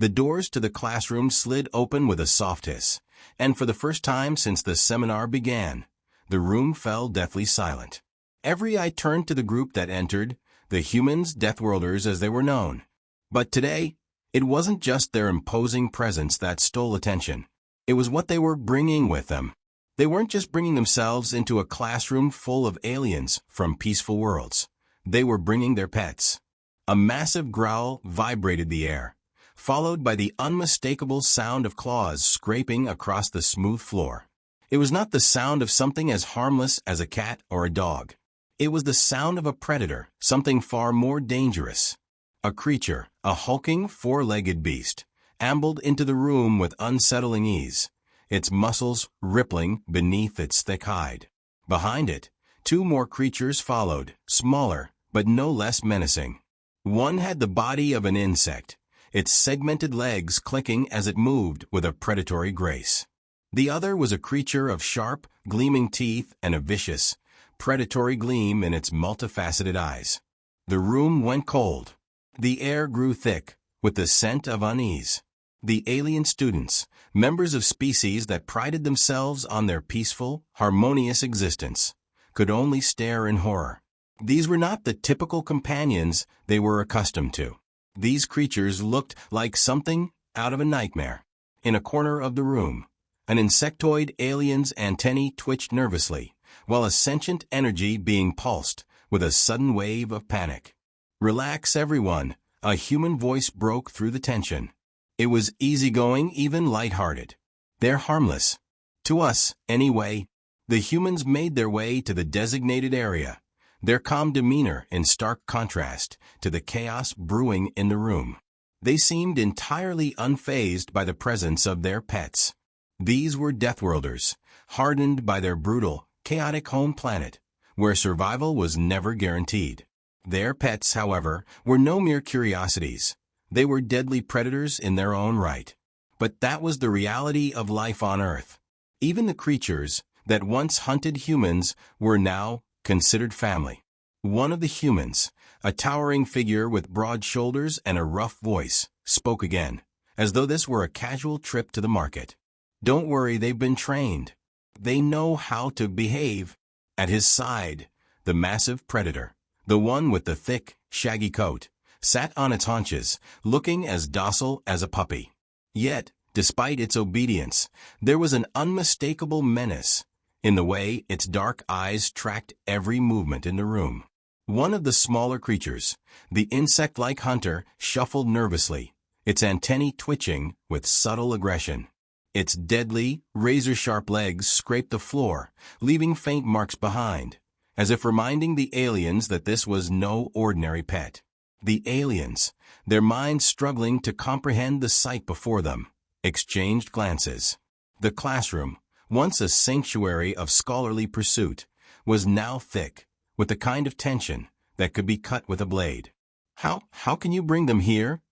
The doors to the classroom slid open with a soft hiss, and for the first time since the seminar began, the room fell deathly silent. Every eye turned to the group that entered, the humans, Deathworlders as they were known. But today, it wasn't just their imposing presence that stole attention. It was what they were bringing with them. They weren't just bringing themselves into a classroom full of aliens from peaceful worlds. They were bringing their pets. A massive growl vibrated the air, followed by the unmistakable sound of claws scraping across the smooth floor. It was not the sound of something as harmless as a cat or a dog. It was the sound of a predator, something far more dangerous. A creature, a hulking, four-legged beast, ambled into the room with unsettling ease, its muscles rippling beneath its thick hide. Behind it, two more creatures followed, smaller, but no less menacing. One had the body of an insect, its segmented legs clicking as it moved with a predatory grace. The other was a creature of sharp, gleaming teeth and a vicious, predatory gleam in its multifaceted eyes. The room went cold. The air grew thick with the scent of unease. The alien students, members of species that prided themselves on their peaceful, harmonious existence, could only stare in horror. These were not the typical companions they were accustomed to. These creatures looked like something out of a nightmare. In a corner of the room, an insectoid alien's antennae twitched nervously, while a sentient energy being pulsed with a sudden wave of panic. "Relax, everyone," a human voice broke through the tension. It was easygoing, even lighthearted. "They're harmless. To us, anyway." The humans made their way to the designated area, their calm demeanor in stark contrast to the chaos brewing in the room. They seemed entirely unfazed by the presence of their pets. These were Deathworlders, hardened by their brutal, chaotic home planet, where survival was never guaranteed. Their pets, however, were no mere curiosities. They were deadly predators in their own right. But that was the reality of life on Earth. Even the creatures that once hunted humans were now considered family. One of the humans, a towering figure with broad shoulders and a rough voice, spoke again, as though this were a casual trip to the market. "Don't worry, they've been trained. They know how to behave." At his side, the massive predator, the one with the thick, shaggy coat, sat on its haunches, looking as docile as a puppy. Yet, despite its obedience, there was an unmistakable menace in the way its dark eyes tracked every movement in the room. One of the smaller creatures, the insect-like hunter, shuffled nervously, its antennae twitching with subtle aggression. Its deadly, razor-sharp legs scraped the floor, leaving faint marks behind, as if reminding the aliens that this was no ordinary pet. The aliens, their minds struggling to comprehend the sight before them, exchanged glances. The classroom, once a sanctuary of scholarly pursuit, was now thick with the kind of tension that could be cut with a blade. How can you bring them here?"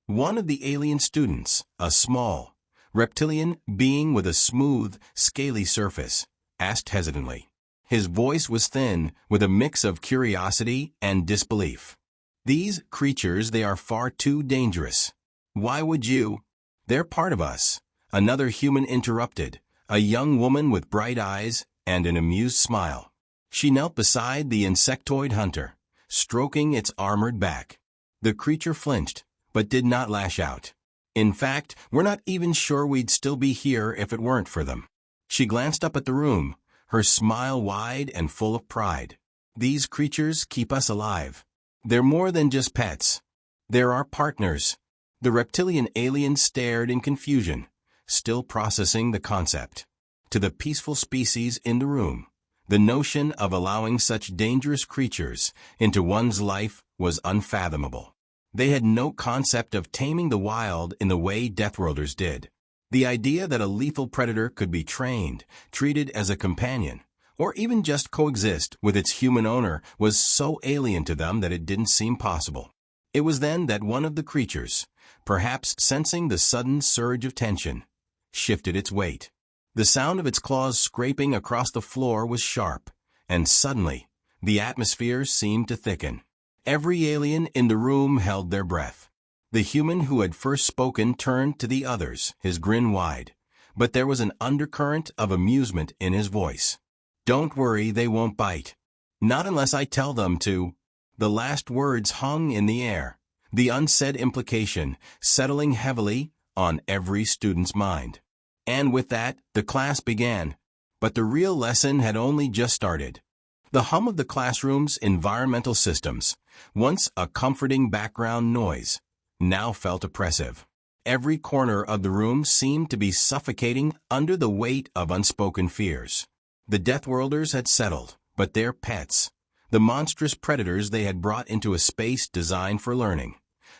One of the alien students, a small, reptilian being with a smooth, scaly surface, asked hesitantly. His voice was thin with a mix of curiosity and disbelief. "These creatures, they are far too dangerous. Why would you?" "They're part of us," another human interrupted, a young woman with bright eyes and an amused smile. She knelt beside the insectoid hunter, stroking its armored back. The creature flinched, but did not lash out. "In fact, we're not even sure we'd still be here if it weren't for them." She glanced up at the room, her smile wide and full of pride. "These creatures keep us alive. They're more than just pets. They're our partners." The reptilian alien stared in confusion, still processing the concept. To the peaceful species in the room, the notion of allowing such dangerous creatures into one's life was unfathomable. They had no concept of taming the wild in the way Deathworlders did. The idea that a lethal predator could be trained, treated as a companion, or even just coexist with its human owner was so alien to them that it didn't seem possible. It was then that one of the creatures, perhaps sensing the sudden surge of tension, shifted its weight. The sound of its claws scraping across the floor was sharp, and suddenly, the atmosphere seemed to thicken. Every alien in the room held their breath. The human who had first spoken turned to the others, his grin wide. But there was an undercurrent of amusement in his voice. "Don't worry, they won't bite. Not unless I tell them to." The last words hung in the air, the unsaid implication settling heavily on every student's mind. And with that, the class began. But the real lesson had only just started. The hum of the classroom's environmental systems, once a comforting background noise, now felt oppressive. Every corner of the room seemed to be suffocating under the weight of unspoken fears. The Deathworlders had settled, but their pets, the monstrous predators they had brought into a space designed for learning,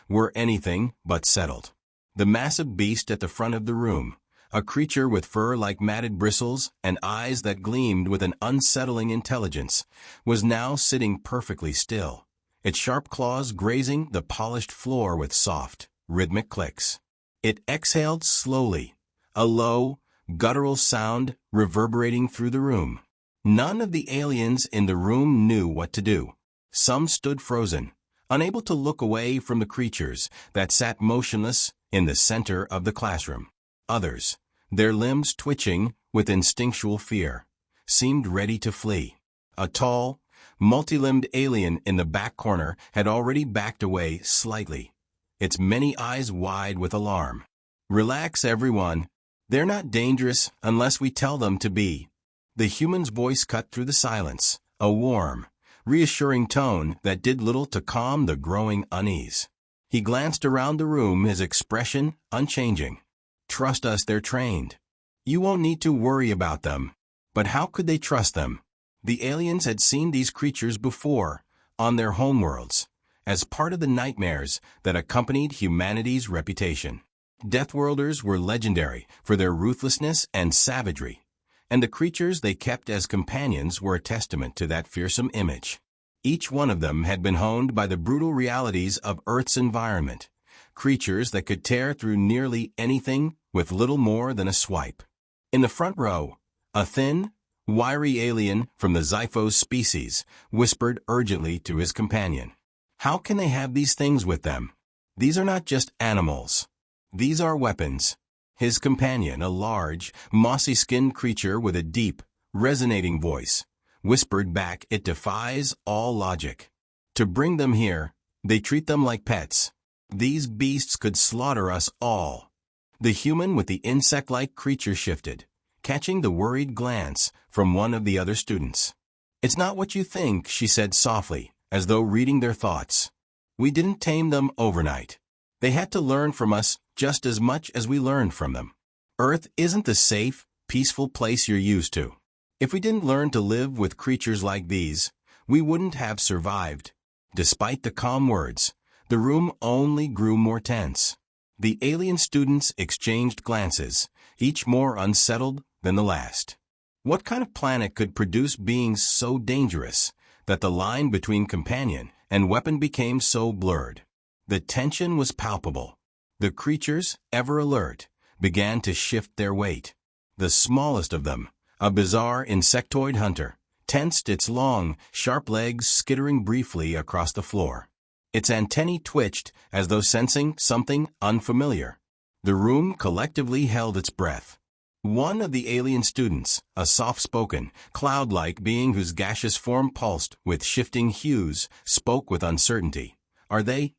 were anything but settled. The massive beast at the front of the room, a creature with fur like matted bristles and eyes that gleamed with an unsettling intelligence, was now sitting perfectly still, its sharp claws grazing the polished floor with soft, rhythmic clicks. It exhaled slowly, a low, guttural sound reverberating through the room. None of the aliens in the room knew what to do. Some stood frozen, unable to look away from the creatures that sat motionless in the center of the classroom. Others, their limbs twitching with instinctual fear, seemed ready to flee. A tall, multi-limbed alien in the back corner had already backed away slightly, its many eyes wide with alarm. "Relax, everyone. They're not dangerous unless we tell them to be." The human's voice cut through the silence, a warm, reassuring tone that did little to calm the growing unease. He glanced around the room, his expression unchanging. "Trust us, they're trained. You won't need to worry about them." But how could they trust them? The aliens had seen these creatures before, on their homeworlds, as part of the nightmares that accompanied humanity's reputation. Deathworlders were legendary for their ruthlessness and savagery, and the creatures they kept as companions were a testament to that fearsome image. Each one of them had been honed by the brutal realities of Earth's environment, creatures that could tear through nearly anything with little more than a swipe. In the front row, a thin, wiry alien from the Xiphos species whispered urgently to his companion. "How can they have these things with them? These are not just animals. These are weapons." His companion, a large, mossy-skinned creature with a deep, resonating voice, whispered back, "It defies all logic. To bring them here, they treat them like pets. These beasts could slaughter us all." The human with the insect-like creature shifted, catching the worried glance from one of the other students. "It's not what you think," she said softly, as though reading their thoughts. "We didn't tame them overnight. They had to learn from us just as much as we learned from them. Earth isn't the safe, peaceful place you're used to. If we didn't learn to live with creatures like these, we wouldn't have survived." Despite the calm words, the room only grew more tense. The alien students exchanged glances, each more unsettled than the last. What kind of planet could produce beings so dangerous that the line between companion and weapon became so blurred? The tension was palpable. The creatures, ever alert, began to shift their weight. The smallest of them, a bizarre insectoid hunter, tensed its long, sharp legs, skittering briefly across the floor. Its antennae twitched as though sensing something unfamiliar. The room collectively held its breath. One of the alien students, a soft-spoken, cloud-like being whose gaseous form pulsed with shifting hues, spoke with uncertainty. Are they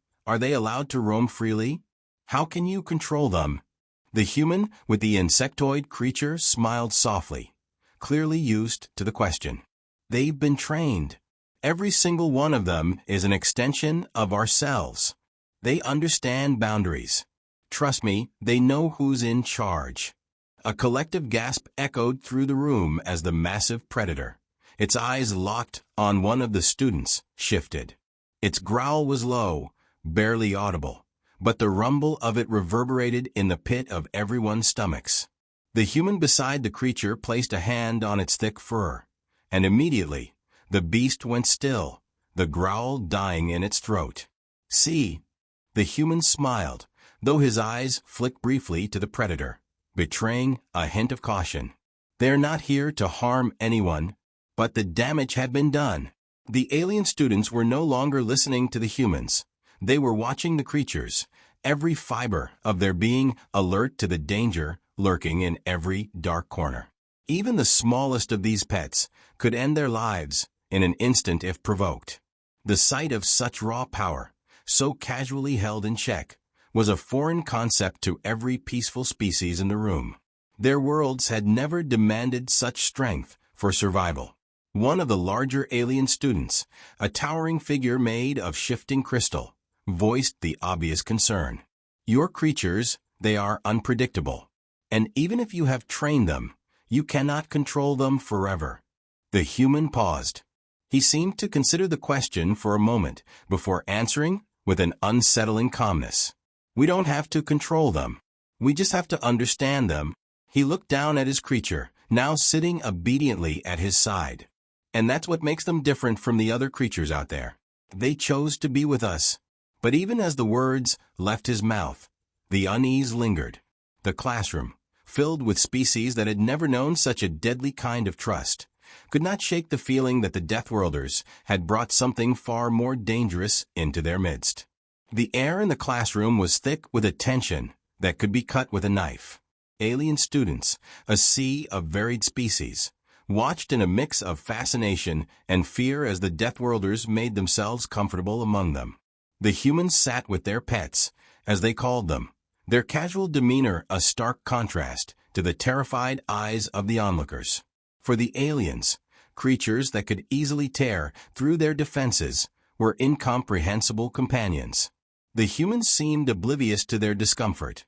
allowed to roam freely? How can you control them?" The human with the insectoid creature smiled softly, clearly used to the question. "They've been trained. Every single one of them is an extension of ourselves. They understand boundaries. Trust me, they know who's in charge." A collective gasp echoed through the room as the massive predator, its eyes locked on one of the students, shifted. Its growl was low, barely audible, but the rumble of it reverberated in the pit of everyone's stomachs. The human beside the creature placed a hand on its thick fur, and immediately, the beast went still, the growl dying in its throat. "See?" The human smiled, though his eyes flicked briefly to the predator, betraying a hint of caution. "They're not here to harm anyone." But the damage had been done. The alien students were no longer listening to the humans. They were watching the creatures, every fiber of their being alert to the danger lurking in every dark corner. Even the smallest of these pets could end their lives in an instant if provoked. The sight of such raw power, so casually held in check, was a foreign concept to every peaceful species in the room. Their worlds had never demanded such strength for survival. One of the larger alien students, a towering figure made of shifting crystal, voiced the obvious concern. Your creatures, they are unpredictable. And even if you have trained them, you cannot control them forever. The human paused. He seemed to consider the question for a moment before answering with an unsettling calmness. We don't have to control them. We just have to understand them. He looked down at his creature, now sitting obediently at his side. And that's what makes them different from the other creatures out there. They chose to be with us. But even as the words left his mouth, the unease lingered. The classroom, filled with species that had never known such a deadly kind of trust, could not shake the feeling that the Deathworlders had brought something far more dangerous into their midst. The air in the classroom was thick with a tension that could be cut with a knife. Alien students, a sea of varied species, watched in a mix of fascination and fear as the Deathworlders made themselves comfortable among them. The humans sat with their pets, as they called them, their casual demeanor a stark contrast to the terrified eyes of the onlookers. For the aliens, creatures that could easily tear through their defenses were incomprehensible companions. The humans seemed oblivious to their discomfort,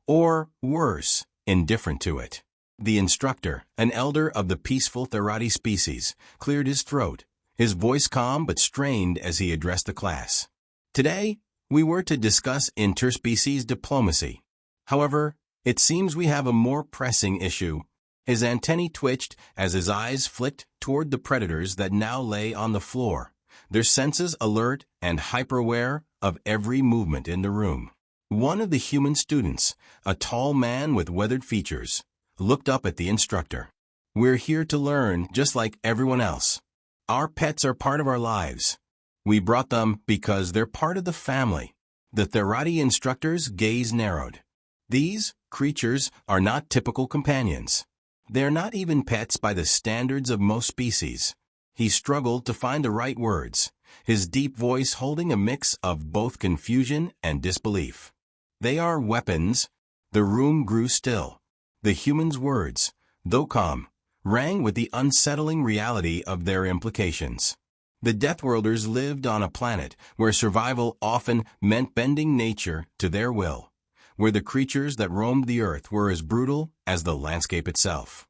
or, worse, indifferent to it. The instructor, an elder of the peaceful Therati species, cleared his throat, his voice calm but strained as he addressed the class. Today, we were to discuss interspecies diplomacy. However, it seems we have a more pressing issue. His antennae twitched as his eyes flicked toward the predators that now lay on the floor, their senses alert and hyper-aware of every movement in the room. One of the human students, a tall man with weathered features, looked up at the instructor. We're here to learn just like everyone else. Our pets are part of our lives. We brought them because they're part of the family. The Therati instructor's gaze narrowed. These creatures are not typical companions. They're not even pets by the standards of most species. He struggled to find the right words, his deep voice holding a mix of both confusion and disbelief. They are weapons. The room grew still. The human's words, though calm, rang with the unsettling reality of their implications. The Deathworlders lived on a planet where survival often meant bending nature to their will, where the creatures that roamed the earth were as brutal as the landscape itself.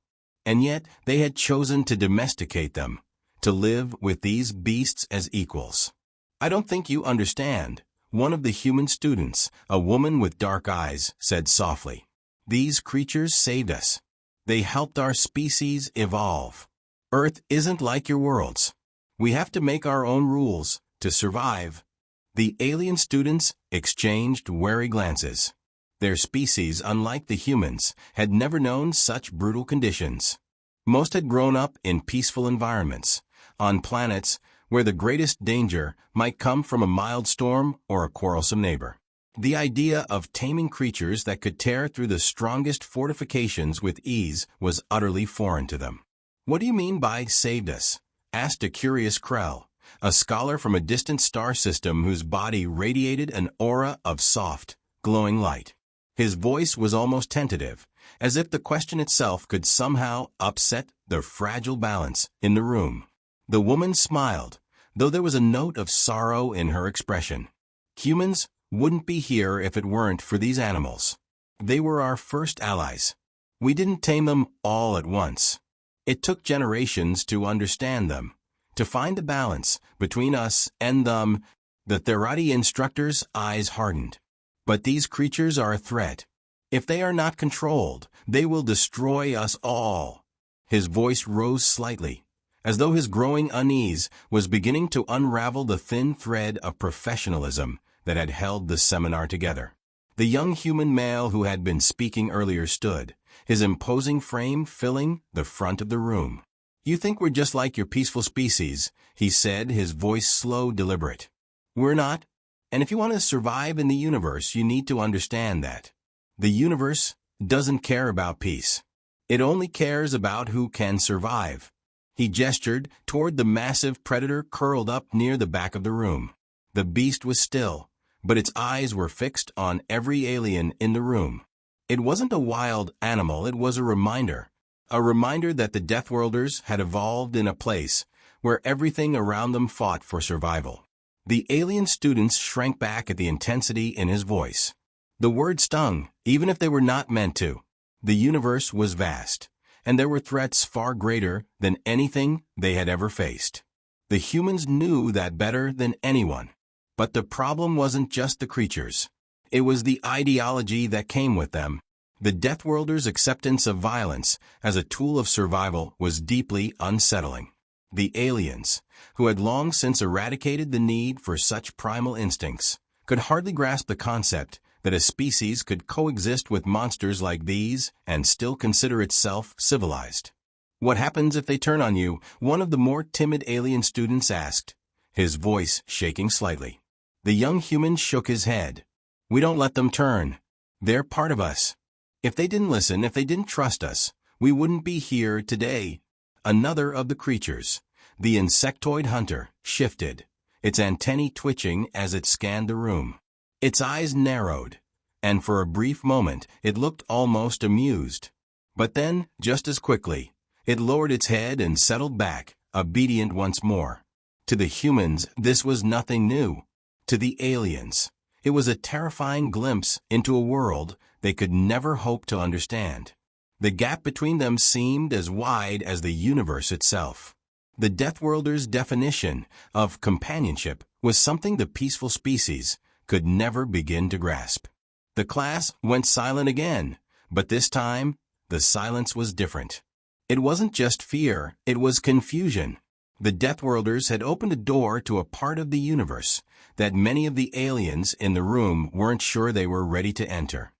And yet they had chosen to domesticate them, to live with these beasts as equals. I don't think you understand, one of the human students, a woman with dark eyes, said softly. These creatures saved us. They helped our species evolve. Earth isn't like your worlds. We have to make our own rules to survive. The alien students exchanged wary glances. Their species, unlike the humans, had never known such brutal conditions. Most had grown up in peaceful environments, on planets where the greatest danger might come from a mild storm or a quarrelsome neighbor. The idea of taming creatures that could tear through the strongest fortifications with ease was utterly foreign to them. What do you mean by saved us? Asked a curious Krell, a scholar from a distant star system whose body radiated an aura of soft, glowing light. His voice was almost tentative, as if the question itself could somehow upset the fragile balance in the room. The woman smiled, though there was a note of sorrow in her expression. Humans wouldn't be here if it weren't for these animals. They were our first allies. We didn't tame them all at once. It took generations to understand them, to find a balance between us and them. The Therati instructor's eyes hardened. But these creatures are a threat. If they are not controlled, they will destroy us all. His voice rose slightly, as though his growing unease was beginning to unravel the thin thread of professionalism that had held the seminar together. The young human male who had been speaking earlier stood, his imposing frame filling the front of the room. You think we're just like your peaceful species, he said, his voice slow, deliberate. We're not. And if you want to survive in the universe, you need to understand that the universe doesn't care about peace. It only cares about who can survive. He gestured toward the massive predator curled up near the back of the room. The beast was still, but its eyes were fixed on every alien in the room. It wasn't a wild animal, it was a reminder that the Deathworlders had evolved in a place where everything around them fought for survival. The alien students shrank back at the intensity in his voice. The words stung, even if they were not meant to. The universe was vast, and there were threats far greater than anything they had ever faced. The humans knew that better than anyone. But the problem wasn't just the creatures. It was the ideology that came with them. The Deathworlders' acceptance of violence as a tool of survival was deeply unsettling. The aliens, who had long since eradicated the need for such primal instincts, could hardly grasp the concept that a species could coexist with monsters like these and still consider itself civilized. "What happens if they turn on you?" one of the more timid alien students asked, his voice shaking slightly. The young human shook his head. "We don't let them turn. They're part of us. If they didn't listen, if they didn't trust us, we wouldn't be here today." Another of the creatures, the insectoid hunter, shifted, its antennae twitching as it scanned the room. Its eyes narrowed, and for a brief moment it looked almost amused. But then, just as quickly, it lowered its head and settled back, obedient once more. To the humans, this was nothing new. To the aliens, it was a terrifying glimpse into a world they could never hope to understand. The gap between them seemed as wide as the universe itself. The Deathworlders' definition of companionship was something the peaceful species could never begin to grasp. The class went silent again, but this time, the silence was different. It wasn't just fear, it was confusion. The Deathworlders had opened a door to a part of the universe that many of the aliens in the room weren't sure they were ready to enter.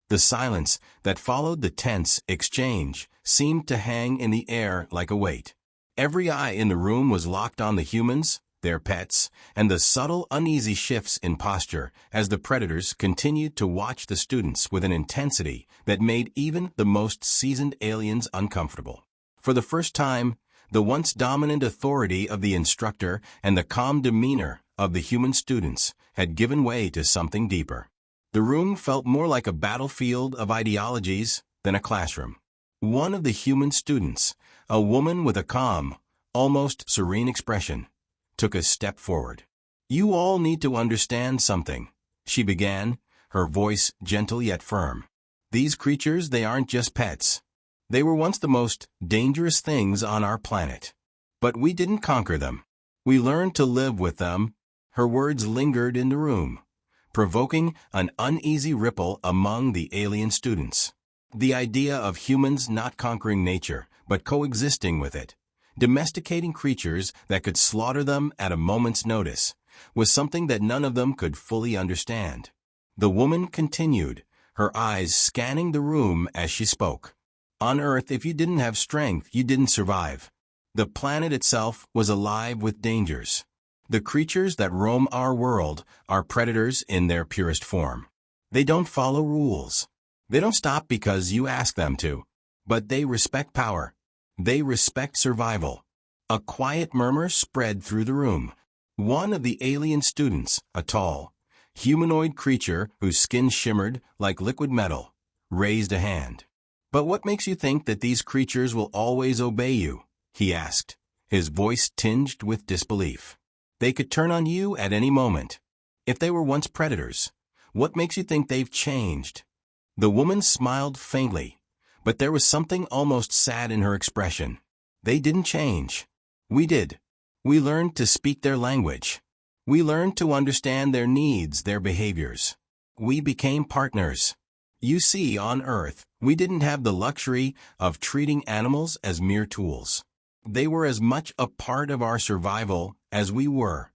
The silence that followed the tense exchange seemed to hang in the air like a weight. Every eye in the room was locked on the humans, their pets, and the subtle, uneasy shifts in posture as the predators continued to watch the students with an intensity that made even the most seasoned aliens uncomfortable. For the first time, the once dominant authority of the instructor and the calm demeanor of the human students had given way to something deeper. The room felt more like a battlefield of ideologies than a classroom. One of the human students, a woman with a calm, almost serene expression, took a step forward. "You all need to understand something," she began, her voice gentle yet firm. "These creatures, they aren't just pets. They were once the most dangerous things on our planet. But we didn't conquer them. We learned to live with them." Her words lingered in the room, provoking an uneasy ripple among the alien students. The idea of humans not conquering nature, but coexisting with it, domesticating creatures that could slaughter them at a moment's notice, was something that none of them could fully understand. The woman continued, her eyes scanning the room as she spoke. "On Earth, if you didn't have strength, you didn't survive. The planet itself was alive with dangers. The creatures that roam our world are predators in their purest form. They don't follow rules. They don't stop because you ask them to. But they respect power. They respect survival." A quiet murmur spread through the room. One of the alien students, a tall, humanoid creature whose skin shimmered like liquid metal, raised a hand. "But what makes you think that these creatures will always obey you?" he asked, his voice tinged with disbelief. "They could turn on you at any moment. If they were once predators, what makes you think they've changed?" The woman smiled faintly, but there was something almost sad in her expression. "They didn't change. We did. We learned to speak their language. We learned to understand their needs, their behaviors. We became partners. You see, on Earth, we didn't have the luxury of treating animals as mere tools. They were as much a part of our survival as we were."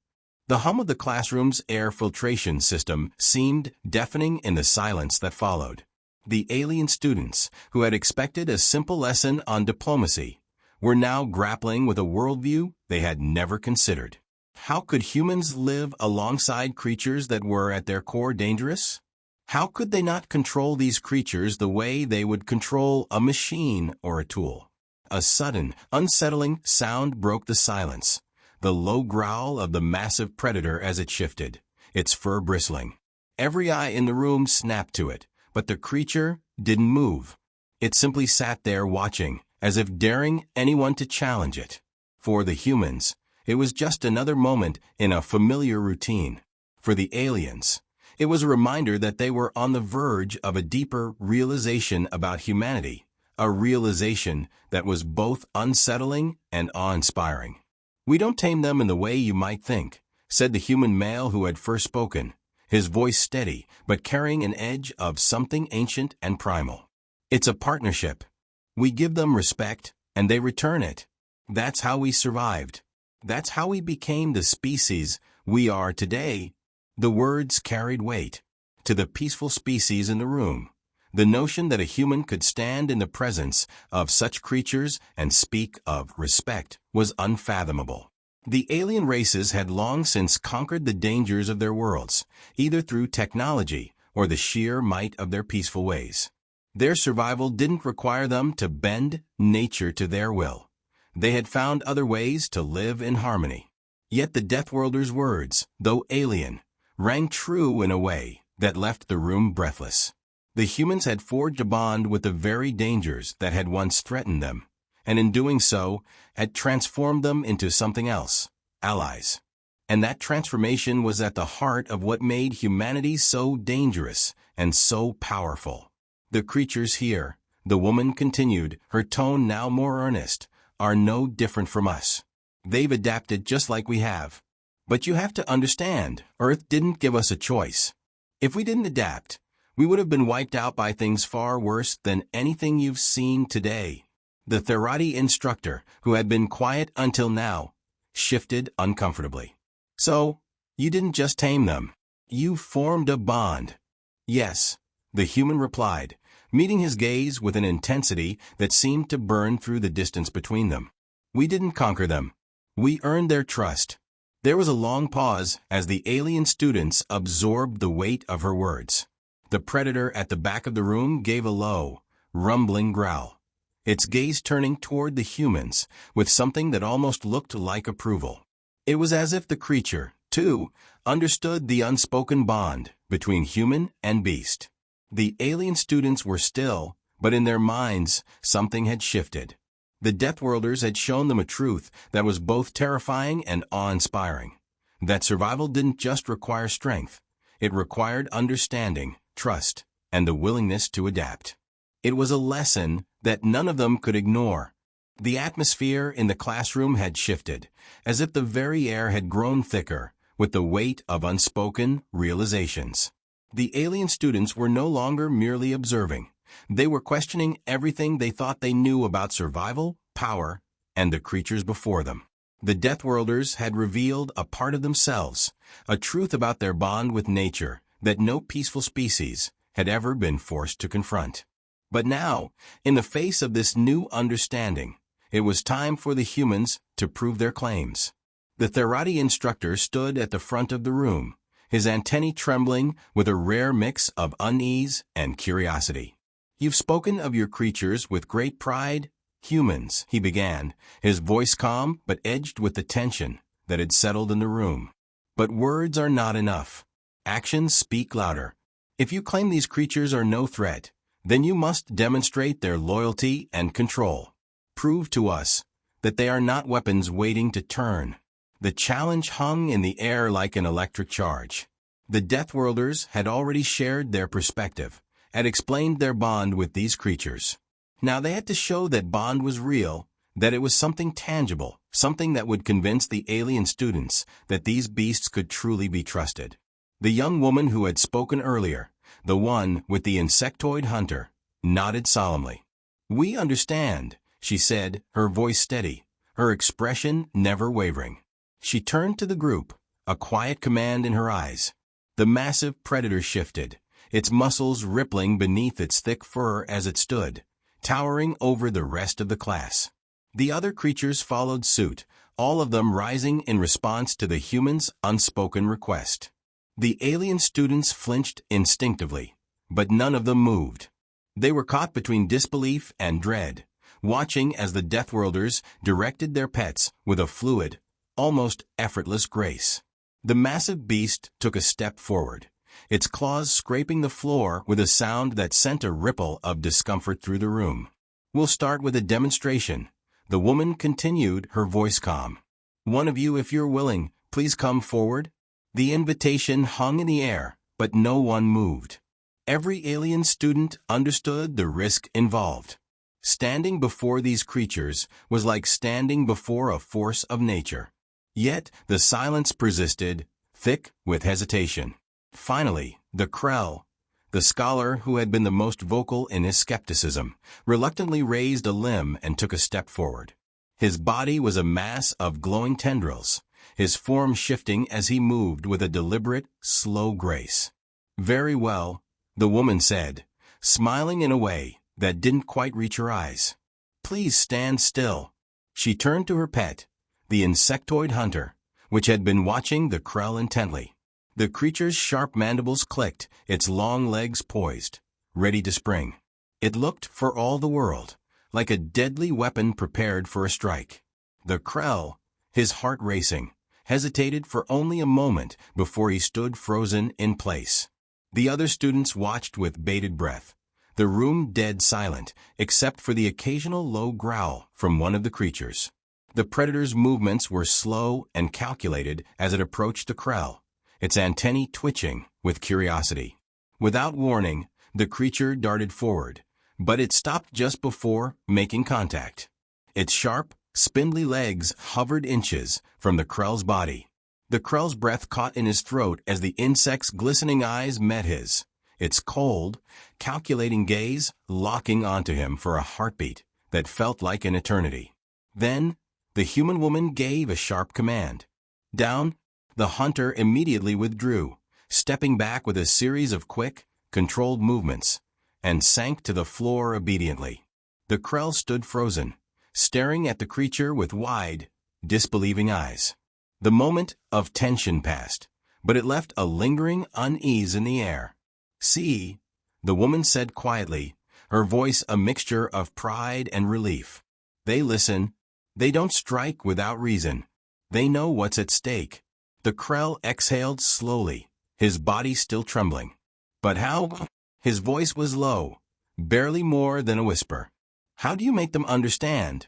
The hum of the classroom's air filtration system seemed deafening in the silence that followed. The alien students, who had expected a simple lesson on diplomacy, were now grappling with a worldview they had never considered. How could humans live alongside creatures that were at their core dangerous? How could they not control these creatures the way they would control a machine or a tool? A sudden, unsettling sound broke the silence, the low growl of the massive predator as it shifted, its fur bristling. Every eye in the room snapped to it, but the creature didn't move. It simply sat there watching, as if daring anyone to challenge it. For the humans, it was just another moment in a familiar routine. For the aliens, it was a reminder that they were on the verge of a deeper realization about humanity, a realization that was both unsettling and awe-inspiring. "We don't tame them in the way you might think," said the human male who had first spoken, his voice steady but carrying an edge of something ancient and primal. "It's a partnership. We give them respect, and they return it. That's how we survived. That's how we became the species we are today." The words carried weight. To the peaceful species in the room, the notion that a human could stand in the presence of such creatures and speak of respect was unfathomable. The alien races had long since conquered the dangers of their worlds, either through technology or the sheer might of their peaceful ways. Their survival didn't require them to bend nature to their will. They had found other ways to live in harmony. Yet the Deathworlders' words, though alien, rang true in a way that left the room breathless. The humans had forged a bond with the very dangers that had once threatened them, and in doing so, had transformed them into something else, allies. And that transformation was at the heart of what made humanity so dangerous and so powerful. "The creatures here," the woman continued, her tone now more earnest, "are no different from us. They've adapted just like we have. But you have to understand, Earth didn't give us a choice. If we didn't adapt, we would have been wiped out by things far worse than anything you've seen today." The Therati instructor, who had been quiet until now, shifted uncomfortably. "So, you didn't just tame them. You formed a bond." "Yes," the human replied, meeting his gaze with an intensity that seemed to burn through the distance between them. "We didn't conquer them. We earned their trust." There was a long pause as the alien students absorbed the weight of her words. The predator at the back of the room gave a low, rumbling growl, its gaze turning toward the humans with something that almost looked like approval. It was as if the creature, too, understood the unspoken bond between human and beast. The alien students were still, but in their minds, something had shifted. The Deathworlders had shown them a truth that was both terrifying and awe-inspiring. That survival didn't just require strength. It required understanding, trust, and the willingness to adapt. It was a lesson that none of them could ignore. The atmosphere in the classroom had shifted, as if the very air had grown thicker with the weight of unspoken realizations. The alien students were no longer merely observing. They were questioning everything they thought they knew about survival, power, and the creatures before them. The Deathworlders had revealed a part of themselves, a truth about their bond with nature that no peaceful species had ever been forced to confront. But now, in the face of this new understanding, it was time for the humans to prove their claims. The Therati instructor stood at the front of the room, his antennae trembling with a rare mix of unease and curiosity. "You've spoken of your creatures with great pride, humans," he began, his voice calm but edged with the tension that had settled in the room. "But words are not enough. Actions speak louder. If you claim these creatures are no threat, then you must demonstrate their loyalty and control. Prove to us that they are not weapons waiting to turn." The challenge hung in the air like an electric charge. The Deathworlders had already shared their perspective, had explained their bond with these creatures. Now they had to show that bond was real, that it was something tangible, something that would convince the alien students that these beasts could truly be trusted. The young woman who had spoken earlier, the one with the insectoid hunter, nodded solemnly. "We understand," she said, her voice steady, her expression never wavering. She turned to the group, a quiet command in her eyes. The massive predator shifted, its muscles rippling beneath its thick fur as it stood, towering over the rest of the class. The other creatures followed suit, all of them rising in response to the humans' unspoken request. The alien students flinched instinctively, but none of them moved. They were caught between disbelief and dread, watching as the Deathworlders directed their pets with a fluid, almost effortless grace. The massive beast took a step forward, its claws scraping the floor with a sound that sent a ripple of discomfort through the room. "We'll start with a demonstration," the woman continued, her voice calm. "One of you, if you're willing, please come forward." The invitation hung in the air, but no one moved. Every alien student understood the risk involved. Standing before these creatures was like standing before a force of nature. Yet the silence persisted, thick with hesitation. Finally, the Krell, the scholar who had been the most vocal in his skepticism, reluctantly raised a limb and took a step forward. His body was a mass of glowing tendrils, his form shifting as he moved with a deliberate, slow grace. "Very well," the woman said, smiling in a way that didn't quite reach her eyes. "Please stand still." She turned to her pet, the insectoid hunter, which had been watching the Krell intently. The creature's sharp mandibles clicked, its long legs poised, ready to spring. It looked, for all the world, like a deadly weapon prepared for a strike. The Krell, his heart racing, hesitated for only a moment before he stood frozen in place. The other students watched with bated breath, the room dead silent except for the occasional low growl from one of the creatures. The predator's movements were slow and calculated as it approached the Krell, its antennae twitching with curiosity. Without warning, the creature darted forward, but it stopped just before making contact. Its sharp, spindly legs hovered inches from the Krell's body. The Krell's breath caught in his throat as the insect's glistening eyes met his, its cold, calculating gaze locking onto him for a heartbeat that felt like an eternity. Then, the human woman gave a sharp command. "Down." The hunter immediately withdrew, stepping back with a series of quick, controlled movements, and sank to the floor obediently. The Krell stood frozen, staring at the creature with wide, disbelieving eyes. The moment of tension passed, but it left a lingering unease in the air. "See," the woman said quietly, her voice a mixture of pride and relief. "They listen. They don't strike without reason. They know what's at stake." The Krell exhaled slowly, his body still trembling. "But how?" His voice was low, barely more than a whisper. "How do you make them understand?"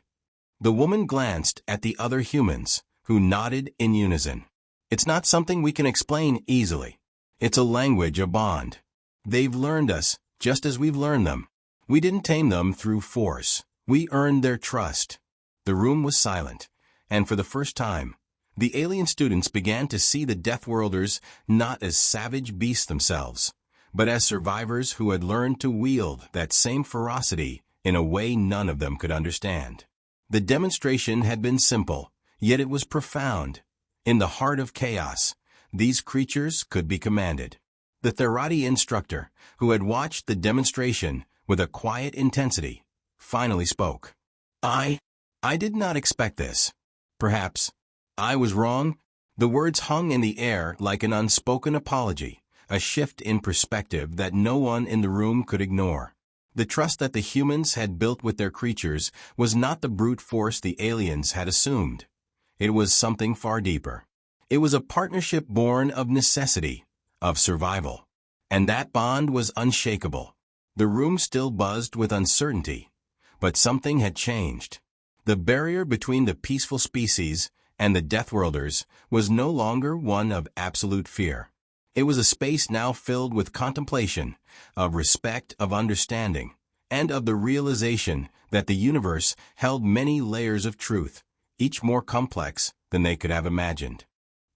The woman glanced at the other humans, who nodded in unison. "It's not something we can explain easily. It's a language, a bond. They've learned us, just as we've learned them. We didn't tame them through force. We earned their trust." The room was silent, and for the first time, the alien students began to see the Deathworlders not as savage beasts themselves, but as survivors who had learned to wield that same ferocity in a way none of them could understand. The demonstration had been simple, yet it was profound. In the heart of chaos, these creatures could be commanded. The Therati instructor, who had watched the demonstration with a quiet intensity, finally spoke. I did not expect this. Perhaps I was wrong." The words hung in the air like an unspoken apology, a shift in perspective that no one in the room could ignore. The trust that the humans had built with their creatures was not the brute force the aliens had assumed. It was something far deeper. It was a partnership born of necessity, of survival. And that bond was unshakable. The room still buzzed with uncertainty, but something had changed. The barrier between the peaceful species and the Deathworlders was no longer one of absolute fear. It was a space now filled with contemplation, of respect, of understanding, and of the realization that the universe held many layers of truth, each more complex than they could have imagined.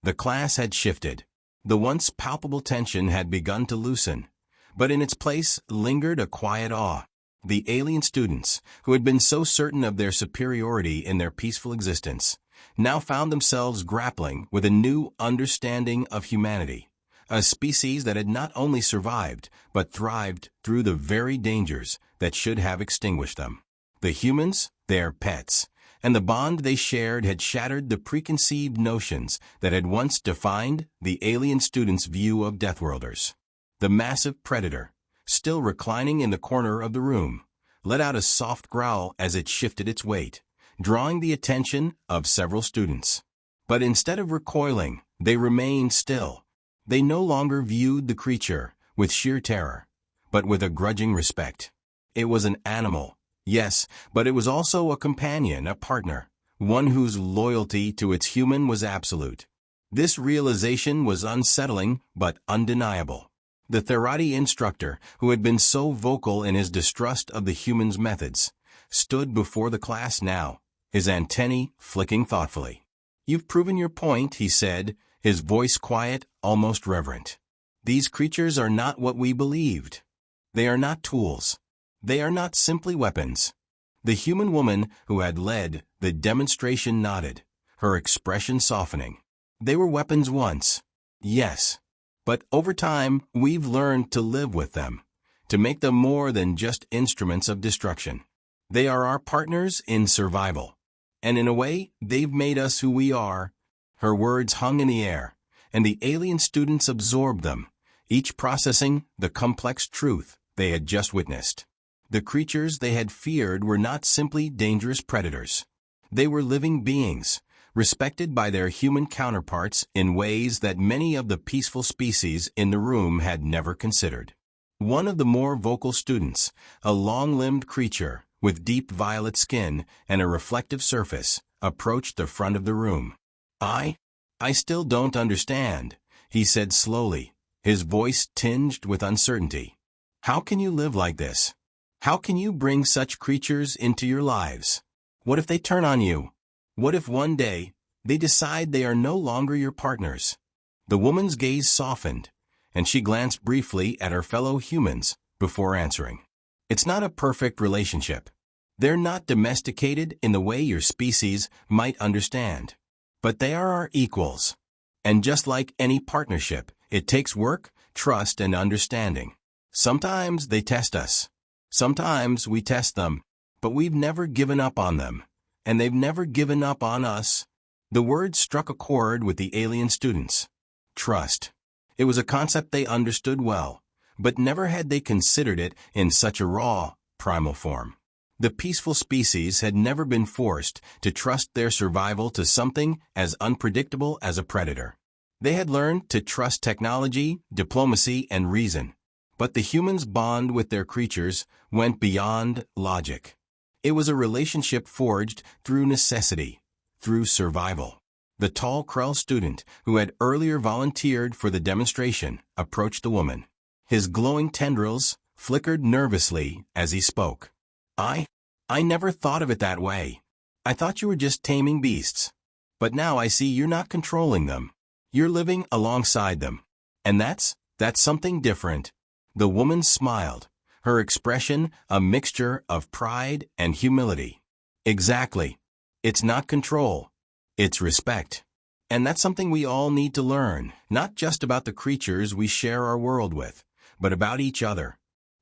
The class had shifted. The once palpable tension had begun to loosen, but in its place lingered a quiet awe. The alien students, who had been so certain of their superiority in their peaceful existence, now found themselves grappling with a new understanding of humanity, a species that had not only survived, but thrived through the very dangers that should have extinguished them. The humans, their pets, and the bond they shared had shattered the preconceived notions that had once defined the alien student's view of Deathworlders. The massive predator, still reclining in the corner of the room, let out a soft growl as it shifted its weight, drawing the attention of several students. But instead of recoiling, they remained still. They no longer viewed the creature with sheer terror, but with a grudging respect. It was an animal, yes, but it was also a companion, a partner, one whose loyalty to its human was absolute. This realization was unsettling but undeniable. The Therati instructor, who had been so vocal in his distrust of the human's methods, stood before the class now, his antennae flicking thoughtfully. "You've proven your point," he said, his voice quiet, almost reverent. "These creatures are not what we believed. They are not tools. They are not simply weapons." The human woman who had led the demonstration nodded, her expression softening. "They were weapons once, yes. But over time, we've learned to live with them, to make them more than just instruments of destruction. They are our partners in survival. And in a way, they've made us who we are." Her words hung in the air, and the alien students absorbed them, each processing the complex truth they had just witnessed. The creatures they had feared were not simply dangerous predators. They were living beings, respected by their human counterparts in ways that many of the peaceful species in the room had never considered. One of the more vocal students, a long-limbed creature with deep violet skin and a reflective surface, approached the front of the room. I still don't understand," he said slowly, his voice tinged with uncertainty. "How can you live like this? How can you bring such creatures into your lives? What if they turn on you? What if one day they decide they are no longer your partners?" The woman's gaze softened, and she glanced briefly at her fellow humans before answering. "It's not a perfect relationship. They're not domesticated in the way your species might understand. But they are our equals. And just like any partnership, it takes work, trust, and understanding. Sometimes they test us. Sometimes we test them. But we've never given up on them. And they've never given up on us." The words struck a chord with the alien students. Trust. It was a concept they understood well, but never had they considered it in such a raw, primal form. The peaceful species had never been forced to trust their survival to something as unpredictable as a predator. They had learned to trust technology, diplomacy, and reason. But the humans' bond with their creatures went beyond logic. It was a relationship forged through necessity, through survival. The tall Krell student, who had earlier volunteered for the demonstration, approached the woman. His glowing tendrils flickered nervously as he spoke. I never thought of it that way. I thought you were just taming beasts. But now I see you're not controlling them. You're living alongside them. And that's something different." The woman smiled, her expression a mixture of pride and humility. "Exactly. It's not control. It's respect. And that's something we all need to learn, not just about the creatures we share our world with, but about each other."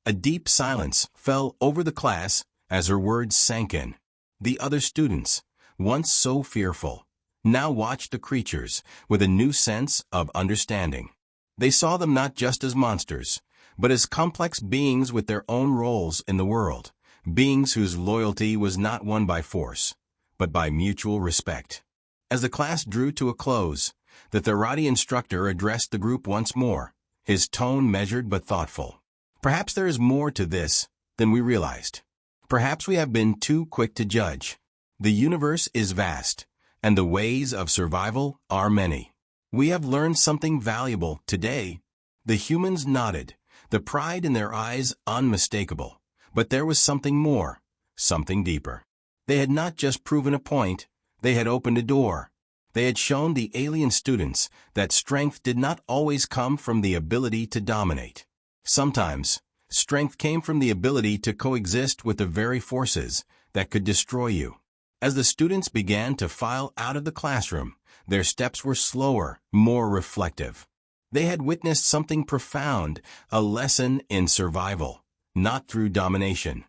A deep silence fell over the class as her words sank in. The other students, once so fearful, now watched the creatures with a new sense of understanding. They saw them not just as monsters, but as complex beings with their own roles in the world, beings whose loyalty was not won by force, but by mutual respect. As the class drew to a close, the Therati instructor addressed the group once more, his tone measured but thoughtful. "Perhaps there is more to this than we realized. Perhaps we have been too quick to judge. The universe is vast, and the ways of survival are many. We have learned something valuable today." The humans nodded, the pride in their eyes unmistakable. But there was something more, something deeper. They had not just proven a point, they had opened a door. They had shown the alien students that strength did not always come from the ability to dominate. Sometimes, strength came from the ability to coexist with the very forces that could destroy you. As the students began to file out of the classroom, their steps were slower, more reflective. They had witnessed something profound, a lesson in survival, not through domination,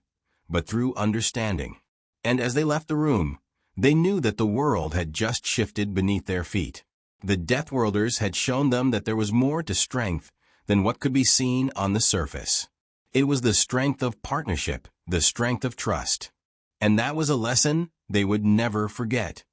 but through understanding. And as they left the room, They knew that the world had just shifted beneath their feet. The Deathworlders had shown them that there was more to strength than what could be seen on the surface. It was the strength of partnership, the strength of trust. And that was a lesson they would never forget.